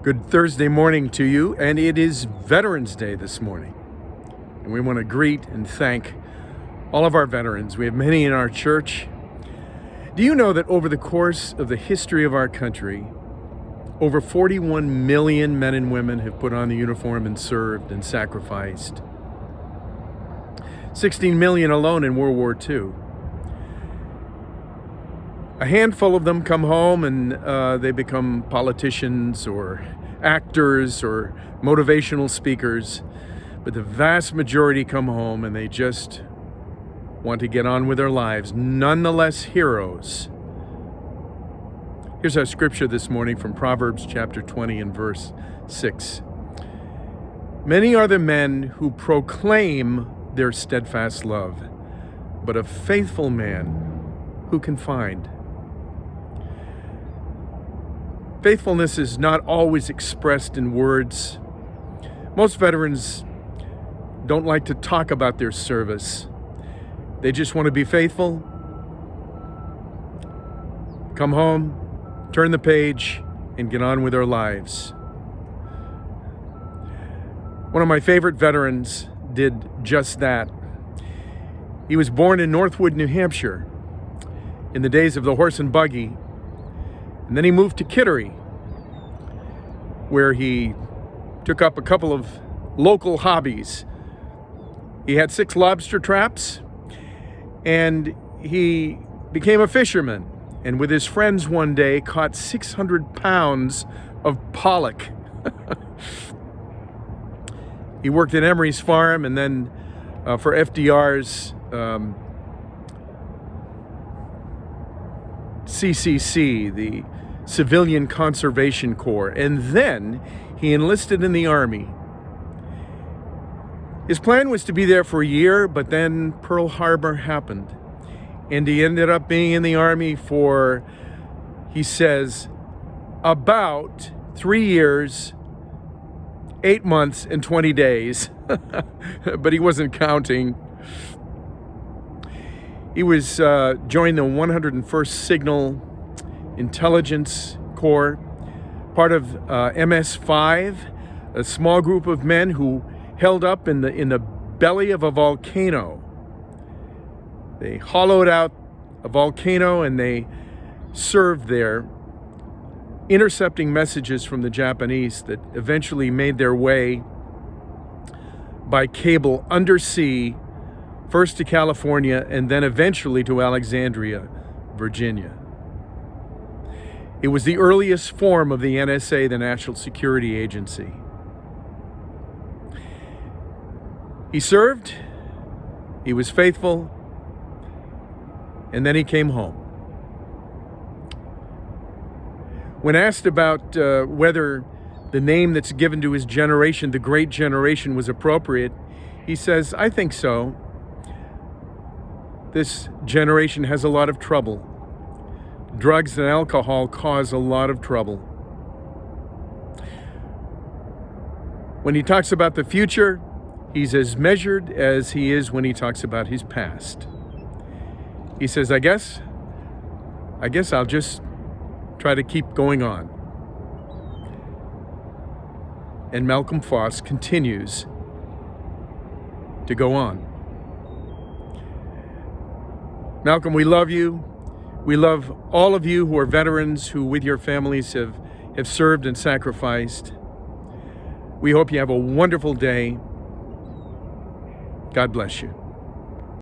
Good Thursday morning to you, and it is Veterans Day this morning. And we want to greet and thank all of our veterans. We have many in our church. Do you know that over the course of the history of our country, over 41 million men and women have put on the uniform and served and sacrificed? 16 million alone in World War II. A handful of them come home and they become politicians or actors or motivational speakers, but the vast majority come home and they just want to get on with their lives, nonetheless heroes. Here's our scripture this morning from Proverbs chapter 20 and verse 6. Many are the men who proclaim their steadfast love, but a faithful man who can find? Faithfulness is not always expressed in words. Most veterans don't like to talk about their service. They just want to be faithful, come home, turn the page, and get on with their lives. One of my favorite veterans did just that. He was born in Northwood, New Hampshire, in the days of the horse and buggy. And then he moved to Kittery, where he took up a couple of local hobbies. He had 6 lobster traps, and he became a fisherman. And with his friends one day, caught 600 pounds of pollock. He worked at Emery's Farm, and then for FDR's CCC, the Civilian Conservation Corps, and then he enlisted in the Army. His plan was to be there for a year, but then Pearl Harbor happened, and he ended up being in the Army for, he says, about 3 years, 8 months, and 20 days, but he wasn't counting. He was joined the 101st Signal Intelligence Corps, part of MS-5, a small group of men who held up in the belly of a volcano. They hollowed out a volcano and they served there, intercepting messages from the Japanese that eventually made their way by cable undersea, first to California and then eventually to Alexandria, Virginia. It was the earliest form of the NSA, the National Security Agency. He served, he was faithful, and then he came home. When asked about whether the name that's given to his generation, the Great Generation, was appropriate, he says, "I think so. This generation has a lot of trouble. Drugs and alcohol cause a lot of trouble." When he talks about the future, he's as measured as he is when he talks about his past. He says, I guess I'll just try to keep going on. And Malcolm Foss continues to go on. Malcolm, we love you. We love all of you who are veterans who with your families have served and sacrificed. We hope you have a wonderful day. God bless you.